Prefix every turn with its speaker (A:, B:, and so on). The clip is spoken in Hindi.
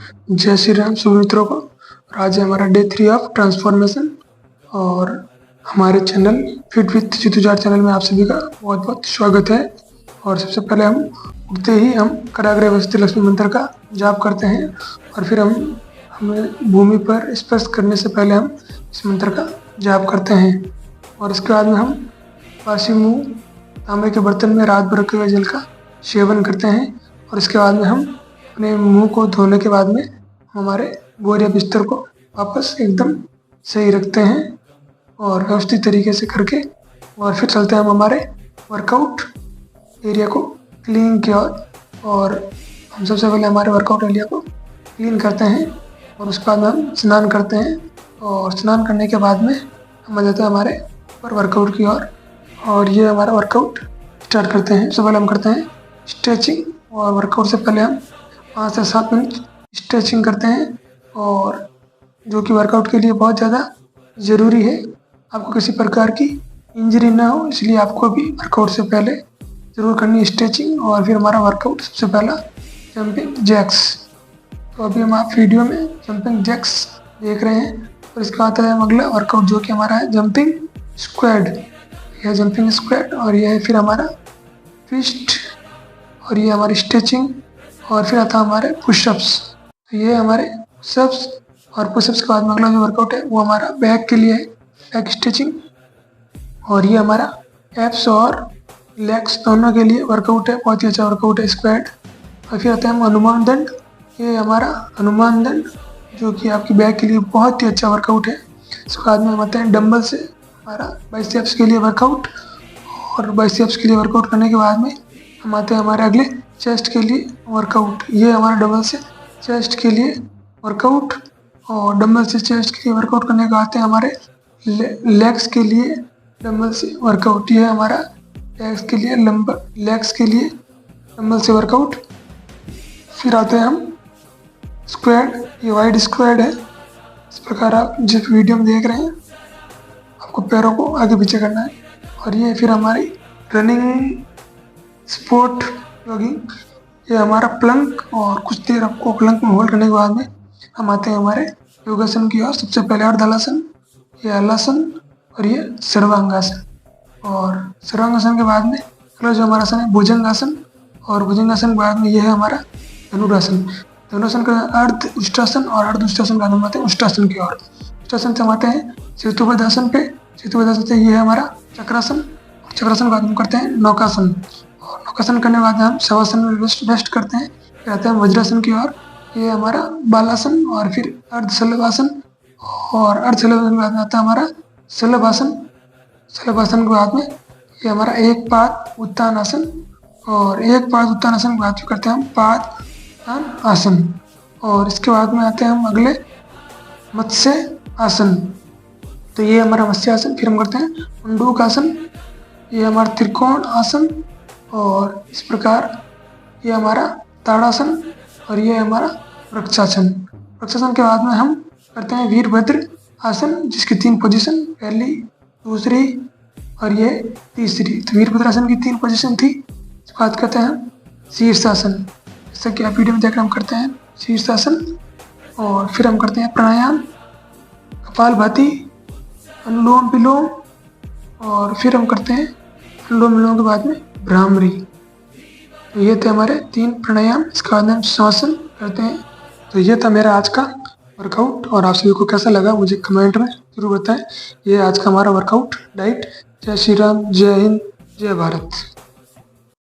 A: जय श्री राम सभी मित्रों को। आज है हमारा डे 3 ऑफ ट्रांसफॉर्मेशन और हमारे चैनल फिट विथ जितुजार चैनल में आप सभी का बहुत बहुत स्वागत है। और सबसे पहले हम उठते ही हम कराग्रे वसति लक्ष्मी मंत्र का जाप करते हैं और फिर हमें भूमि पर स्पर्श करने से पहले हम इस मंत्र का जाप करते हैं। और इसके बाद में हम वासी मुँह तांबे के बर्तन में रात भर रखे हुए जल का सेवन करते हैं। और इसके बाद में हम अपने मुंह को धोने के बाद में हमारे बोर या बिस्तर को वापस एकदम सही रखते हैं और व्यवस्थित तरीके से करके और फिर चलते हैं हम हमारे वर्कआउट एरिया को क्लीन की ओर। और हम सबसे पहले हमारे वर्कआउट एरिया को क्लीन करते हैं और उसके बाद में हम स्नान करते हैं। और स्नान करने के बाद में हम आ जाते हैं हमारे वर्कआउट की ओर। और ये हमारा वर्कआउट स्टार्ट करते हैं। सबसे पहले हम करते हैं स्ट्रेचिंग और वर्कआउट से पहले हम 5 से 7 मिनट स्ट्रेचिंग करते हैं और जो कि वर्कआउट के लिए बहुत ज़्यादा ज़रूरी है। आपको किसी प्रकार की इंजरी ना हो इसलिए आपको भी वर्कआउट से पहले ज़रूर करनी है स्ट्रेचिंग। और फिर हमारा वर्कआउट सबसे पहला जंपिंग जैक्स। तो अभी हम आप वीडियो में जंपिंग जैक्स देख रहे हैं और इसके बाद है अगला वर्कआउट जो कि हमारा है जंपिंग स्क्वाड। यह जंपिंग स्क्वाड और यह है फिर हमारा ट्विस्ट और ये हमारी स्ट्रेचिंग और फिर आता हमारे पुशअप्स। तो ये हमारे पुशअप्स और पुशअप्स के बाद में अगला जो वर्कआउट है वो हमारा बैक के लिए है, बैक स्ट्रेचिंग। और ये हमारा एब्स और लेग्स दोनों के लिए वर्कआउट है, बहुत ही अच्छा वर्कआउट है स्क्वाड। और फिर आता है हम हनुमान दंड। ये हमारा हनुमान दंड जो कि आपकी बैक के लिए बहुत ही अच्छा वर्कआउट है। इसके बाद में हम आते हैं डंबल से हमारा बाइसेप्स के लिए वर्कआउट। और बाइसेप्स के लिए वर्कआउट करने के बाद में हम आते हैं हमारे अगले चेस्ट के लिए वर्कआउट। ये हमारा डंबल से चेस्ट के लिए वर्कआउट। और डंबल से चेस्ट के लिए वर्कआउट करने के आते हैं हमारे लेग्स के लिए डंबल से वर्कआउट। ये हमारा लेग्स के लिए डंबल से वर्कआउट। फिर आते हैं हम स्क्वाड। ये वाइड स्क्वाड है। इस प्रकार आप जिस वीडियो में देख रहे हैं आपको पैरों को आगे पीछे करना है। और ये फिर हमारी रनिंग स्पोर्ट जॉगिंग। ये हमारा प्लंक और कुछ देर आपको प्लंक में होल्ड करने के बाद में हम आते हैं हमारे योगासन की ओर। सबसे पहले अर्धहलासन, ये हलासन और ये सर्वांगासन। और सर्वांगासन के बाद में अगला जो हमारा आसन है भुजंगासन। और भुजंगासन के बाद में ये है हमारा धनुरासन। धनुरासन का अर्ध उष्टासन और अर्ध उष्टासन के बाद हम आते हैं उष्टासन की ओर। उष्टासन से हम आते हैं सेतुबद्धासन पे। सेतुबद्धासन से ये है हमारा चक्रासन। चक्रासन के बाद हम करते हैं नौकासन। और नौकासन करने के बाद हम शवासन में रेस्ट करते हैं। फिर आते हैं वज्रासन की ओर। ये हमारा बालासन और फिर अर्धशलभासन। और अर्धशलभासन के बाद में आता है हमारा शलभासन। शलभासन के बाद में ये हमारा एक पाद उत्तान आसन। और एक पाद उत्तान आसन के बाद करते हैं हम पाद उत्तान आसन। और इसके बाद में आते हैं हम अगले मत्स्य आसन। तो ये हमारा मत्स्य आसन। फिर हम करते हैं मंडूक आसन। ये हमारा त्रिकोण आसन। और इस प्रकार ये हमारा ताड़ासन और ये हमारा वृक्षासन। वृक्षासन के बाद में हम करते हैं वीरभद्र आसन जिसकी 3 पोजीशन, पहली, दूसरी और ये तीसरी। तो वीरभद्र आसन की 3 पोजीशन थी। इसके बाद करते हैं हम शीर्षासन। जैसा कि आप वीडियो में देख रहे हम करते हैं शीर्षासन। और फिर हम करते हैं प्राणायाम, कपालभाति, अनुलोम विलोम। और फिर हम करते हैं अनुलोम विलोम के बाद में भ्रामरी। तो ये थे हमारे 3 प्राणायाम। इसके बाद हम श्वासन करते हैं। तो ये था मेरा आज का वर्कआउट और आप सभी को कैसा लगा मुझे कमेंट में जरूर बताएं। ये आज का हमारा वर्कआउट डाइट। जय श्री राम, जय हिंद, जय भारत।